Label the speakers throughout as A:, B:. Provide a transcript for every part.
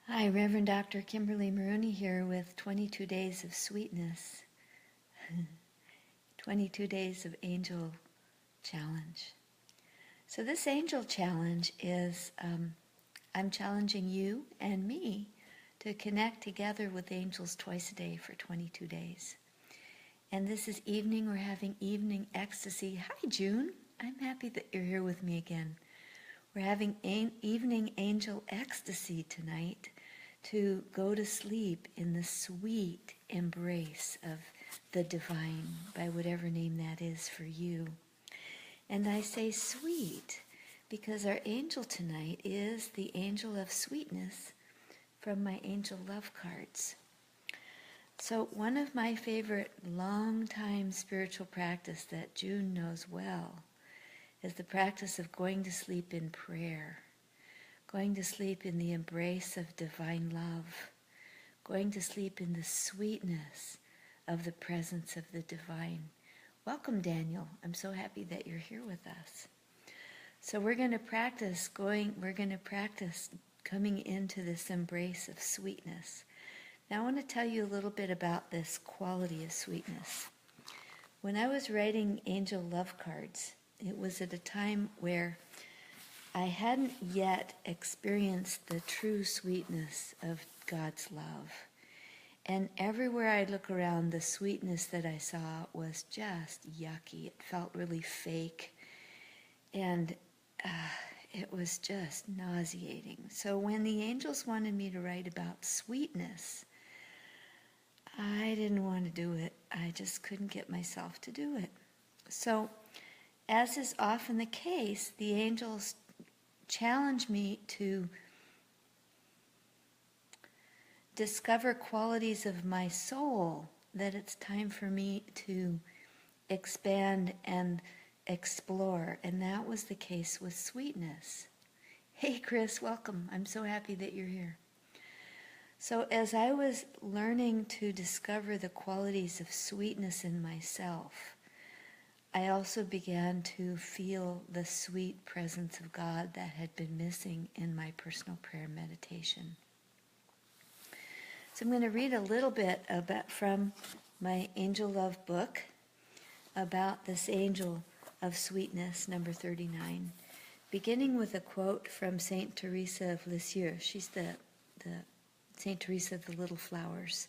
A: Hi, Reverend Dr. Kimberly Marooney here with 22 Days of Sweetness, 22 Days of Angel Challenge. So this Angel Challenge is, I'm challenging you and me to connect together with angels twice a day for 22 days. And this is evening, we're having evening ecstasy. Hi, June. I'm happy that you're here with me again. We're having evening angel ecstasy tonight to go to sleep in the sweet embrace of the divine, by whatever name that is for you. And I say sweet because our angel tonight is the angel of sweetness from my angel love cards. So one of my favorite long-time spiritual practice that June knows well is the practice of going to sleep in prayer. Going to sleep in the embrace of divine love, going to sleep in the sweetness of the presence of the divine. Welcome, Daniel. I'm so happy that you're here with us. So we're going to practice coming into this embrace of sweetness. Now I want to tell you a little bit about this quality of sweetness. When I was writing angel love cards, it was at a time where I hadn't yet experienced the true sweetness of God's love. And everywhere I look around, the sweetness that I saw was just yucky. It felt really fake. And it was just nauseating. So when the angels wanted me to write about sweetness, I didn't want to do it. I just couldn't get myself to do it. So, as is often the case, the angels challenge me to discover qualities of my soul that it's time for me to expand and explore. And that was the case with sweetness. Hey, Chris, welcome. I'm so happy that you're here. So as I was learning to discover the qualities of sweetness in myself, I also began to feel the sweet presence of God that had been missing in my personal prayer meditation. So I'm going to read a little bit from my Angel Love book about this angel of sweetness, number 39, beginning with a quote from Saint Teresa of Lisieux. She's the Saint Teresa of the Little Flowers.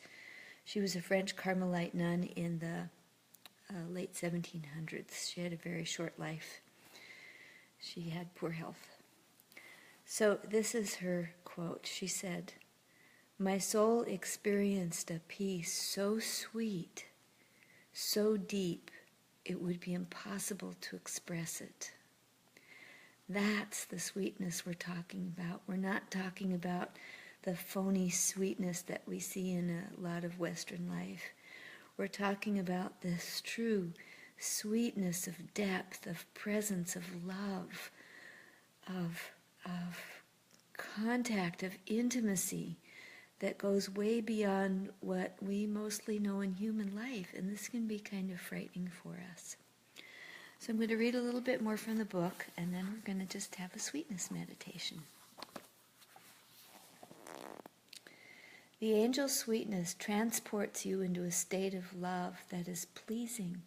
A: She was a French Carmelite nun in the late 1700s. She had a very short life. She had poor health. So this is her quote. She said, "My soul experienced a peace so sweet, so deep, it would be impossible to express it." That's the sweetness we're talking about. We're not talking about the phony sweetness that we see in a lot of Western life. We're talking about this true sweetness of depth, of presence, of love, of contact, of intimacy that goes way beyond what we mostly know in human life. And this can be kind of frightening for us. So I'm going to read a little bit more from the book, and then we're going to just have a sweetness meditation. The angel's sweetness transports you into a state of love that is pleasing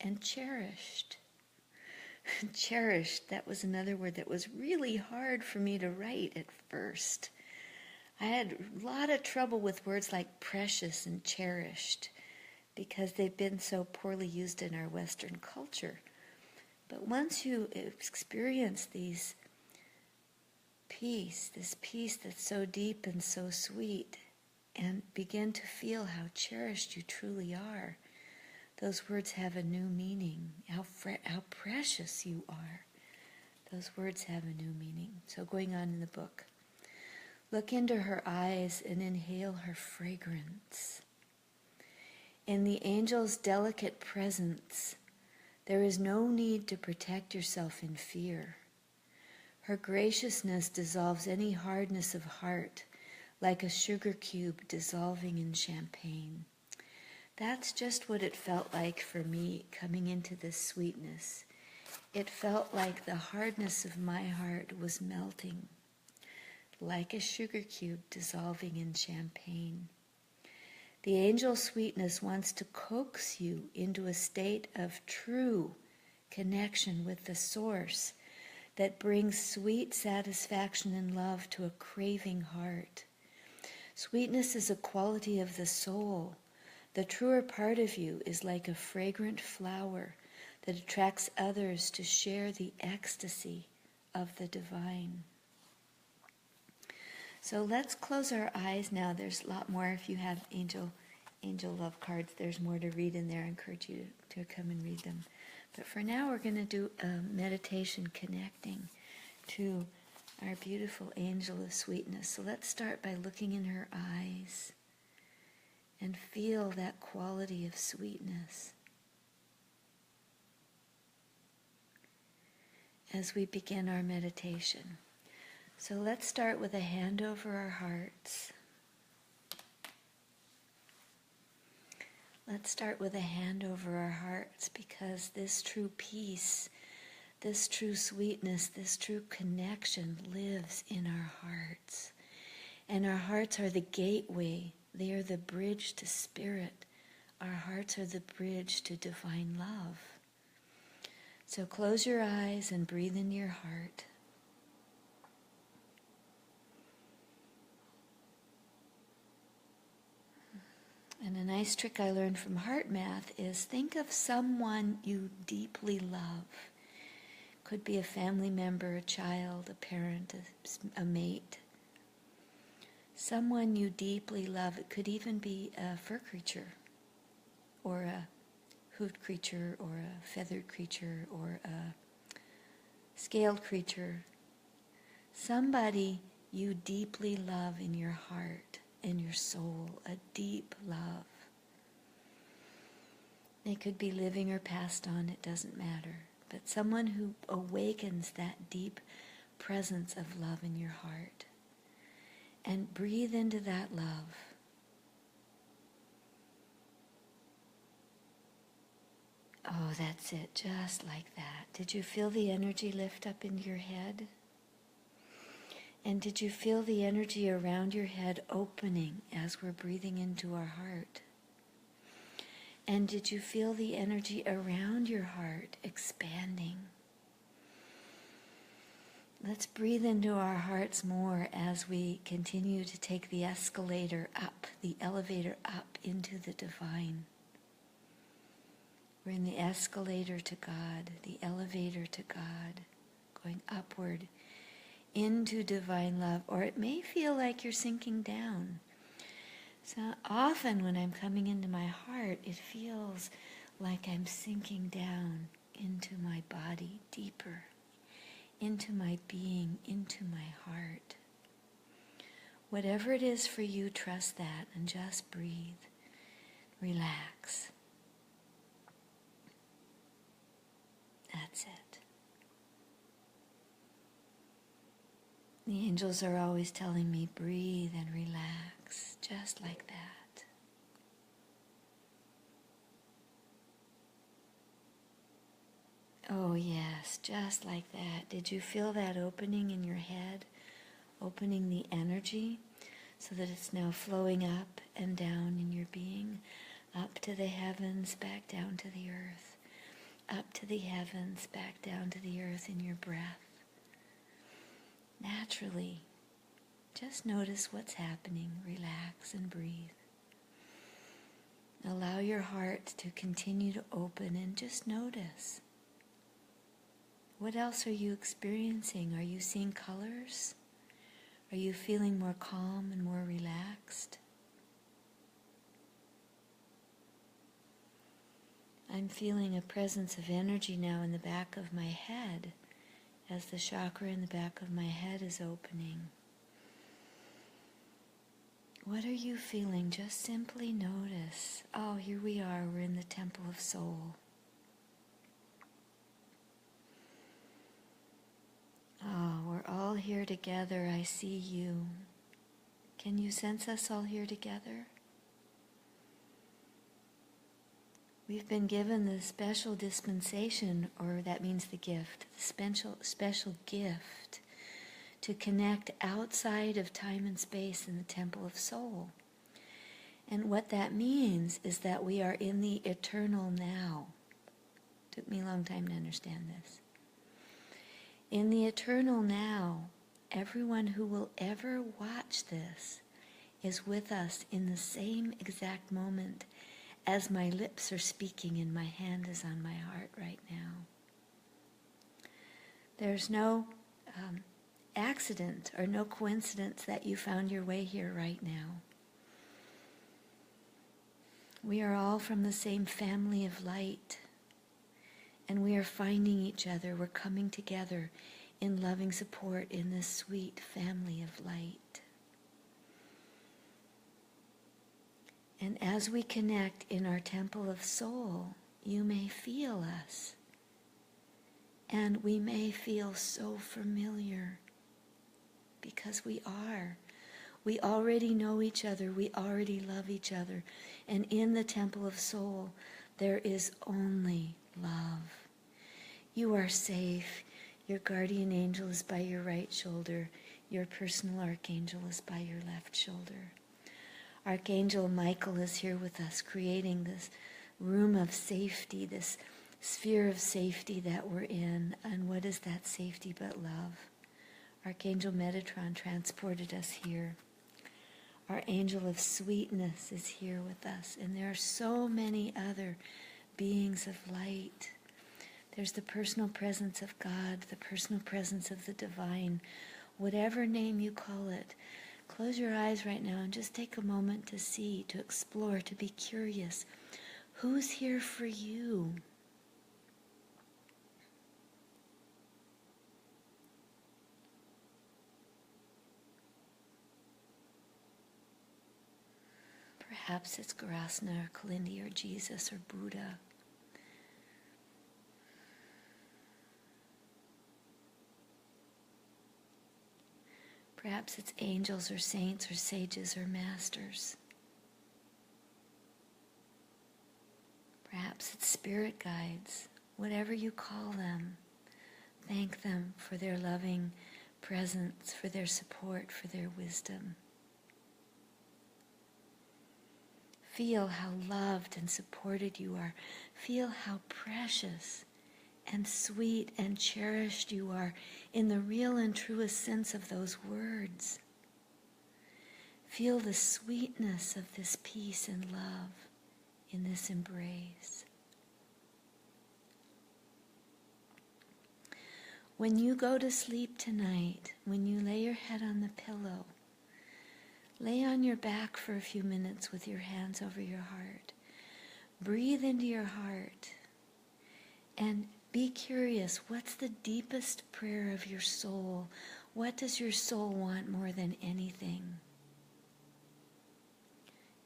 A: and cherished. Cherished, that was another word that was really hard for me to write at first. I had a lot of trouble with words like precious and cherished because they've been so poorly used in our Western culture. But once you experience this peace that's so deep and so sweet, and begin to feel how cherished you truly are, those words have a new meaning. How precious you are. Those words have a new meaning. So going on in the book. Look into her eyes and inhale her fragrance. In the angel's delicate presence, there is no need to protect yourself in fear. Her graciousness dissolves any hardness of heart, like a sugar cube dissolving in champagne. That's just what it felt like for me coming into this sweetness. It felt like the hardness of my heart was melting, like a sugar cube dissolving in champagne. The angel sweetness wants to coax you into a state of true connection with the source that brings sweet satisfaction and love to a craving heart. Sweetness is a quality of the soul. The truer part of you is like a fragrant flower that attracts others to share the ecstasy of the divine. So let's close our eyes now. There's a lot more. If you have angel love cards, there's more to read in there. I encourage you to come and read them. But for now, we're going to do a meditation connecting to our beautiful angel of sweetness. So let's start by looking in her eyes and feel that quality of sweetness as we begin our meditation. So let's start with a hand over our hearts. Let's start with a hand over our hearts, because this true peace, this true sweetness, this true connection lives in our hearts. And our hearts are the gateway. They are the bridge to spirit. Our hearts are the bridge to divine love. So close your eyes and breathe into your heart. And a nice trick I learned from heart math is think of someone you deeply love. Could be a family member, a child, a parent, a mate. Someone you deeply love. It could even be a fur creature, or a hoofed creature, or a feathered creature, or a scaled creature. Somebody you deeply love in your heart, in your soul, a deep love. They could be living or passed on, it doesn't matter. But someone who awakens that deep presence of love in your heart. And breathe into that love. Oh, that's it, just like that. Did you feel the energy lift up into your head? And did you feel the energy around your head opening as we're breathing into our heart? And did you feel the energy around your heart expanding? Let's breathe into our hearts more as we continue to take the escalator up, the elevator up into the divine. We're in the escalator to God, the elevator to God, going upward into divine love. Or it may feel like you're sinking down. So often when I'm coming into my heart, it feels like I'm sinking down into my body deeper, into my being, into my heart. Whatever it is for you, trust that and just breathe. Relax. That's it. The angels are always telling me, breathe and relax, just like that. Oh yes, just like that. Did you feel that opening in your head? Opening the energy so that it's now flowing up and down in your being, up to the heavens, back down to the earth, up to the heavens, back down to the earth in your breath. Naturally, just notice what's happening. Relax and breathe. Allow your heart to continue to open and just notice. What else are you experiencing? Are you seeing colors? Are you feeling more calm and more relaxed? I'm feeling a presence of energy now in the back of my head, as the chakra in the back of my head is opening. What are you feeling? Just simply notice. Oh, here we are. We're in the Temple of Soul. Oh, we're all here together. I see you. Can you sense us all here together? We've been given the special dispensation, or that means the gift, the special gift to connect outside of time and space in the temple of soul. And what that means is that we are in the eternal now. Took me a long time to understand this. In the eternal now, everyone who will ever watch this is with us in the same exact moment as my lips are speaking and my hand is on my heart right now. There's no accident or no coincidence that you found your way here right now. We are all from the same family of light, and we are finding each other. We're coming together in loving support in this sweet family of light. And as we connect in our temple of soul, you may feel us. And we may feel so familiar, because we are. We already know each other. We already love each other. And in the temple of soul, there is only love. You are safe. Your guardian angel is by your right shoulder. Your personal archangel is by your left shoulder. Archangel Michael is here with us, creating this room of safety, this sphere of safety that we're in. And what is that safety but love? Archangel Metatron transported us here. Our angel of sweetness is here with us. And there are so many other beings of light. There's the personal presence of God, the personal presence of the divine, whatever name you call it. Close your eyes right now and just take a moment to see, to explore, to be curious. Who's here for you? Perhaps it's Garasna or Kalindi or Jesus or Buddha. Perhaps it's angels or saints or sages or masters. Perhaps it's spirit guides, whatever you call them. Thank them for their loving presence, for their support, for their wisdom. Feel how loved and supported you are. Feel how precious and sweet and cherished you are in the real and truest sense of those words. Feel the sweetness of this peace and love in this embrace. When you go to sleep tonight, when you lay your head on the pillow, lay on your back for a few minutes with your hands over your heart. Breathe into your heart and be curious. What's the deepest prayer of your soul? What does your soul want more than anything?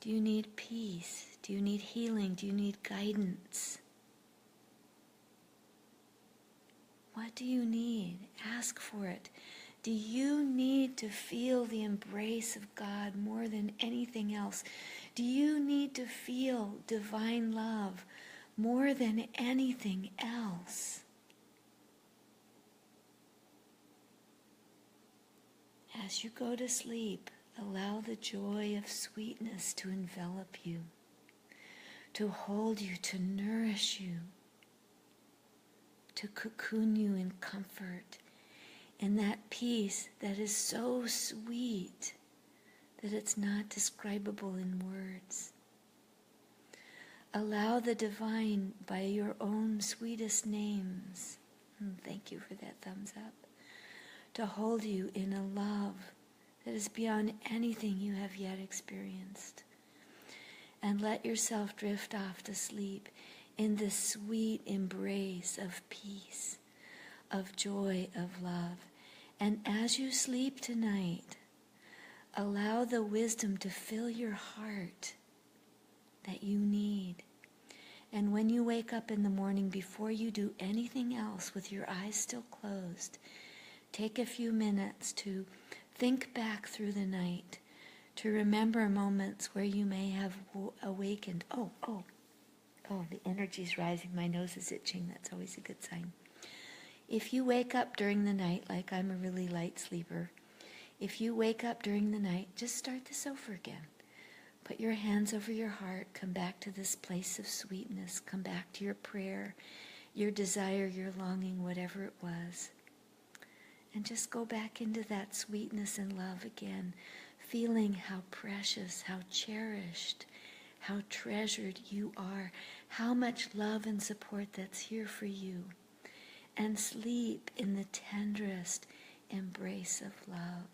A: Do you need peace? Do you need healing? Do you need guidance? What do you need? Ask for it. Do you need to feel the embrace of God more than anything else? Do you need to feel divine love more than anything else? As you go to sleep, allow the joy of sweetness to envelop you, to hold you, to nourish you, to cocoon you in comfort, in that peace that is so sweet that it's not describable in words. Allow the divine by your own sweetest names, thank you for that thumbs up, to hold you in a love that is beyond anything you have yet experienced. And let yourself drift off to sleep in this sweet embrace of peace, of joy, of love. And as you sleep tonight, allow the wisdom to fill your heart that you need. And when you wake up in the morning, before you do anything else with your eyes still closed, take a few minutes to think back through the night, to remember moments where you may have awakened. Oh, the energy's rising. My nose is itching. That's always a good sign. If you wake up during the night, like I'm a really light sleeper, if you wake up during the night, just start this over again. Put your hands over your heart, come back to this place of sweetness, come back to your prayer, your desire, your longing, whatever it was. And just go back into that sweetness and love again, feeling how precious, how cherished, how treasured you are, how much love and support that's here for you. And sleep in the tenderest embrace of love.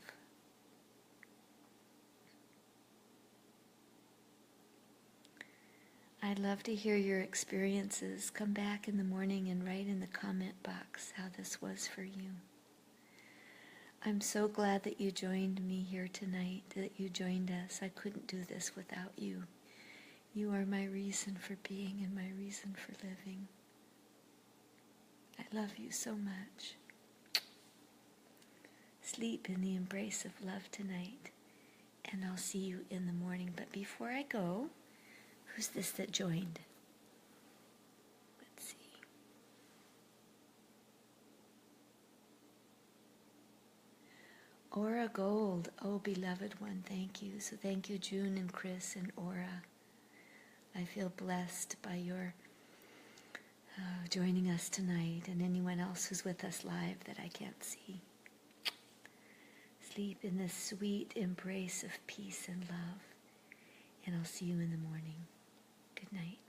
A: I'd love to hear your experiences. Come back in the morning and write in the comment box how this was for you. I'm so glad that you joined me here tonight, that you joined us. I couldn't do this without you. You are my reason for being and my reason for living. I love you so much. Sleep in the embrace of love tonight, and I'll see you in the morning. But before I go, who's this that joined? Let's see. Aura Gold. Oh, beloved one, thank you. So thank you, June and Chris and Aura. I feel blessed by your joining us tonight, and anyone else who's with us live that I can't see. Sleep in this sweet embrace of peace and love, and I'll see you in the morning. Good night.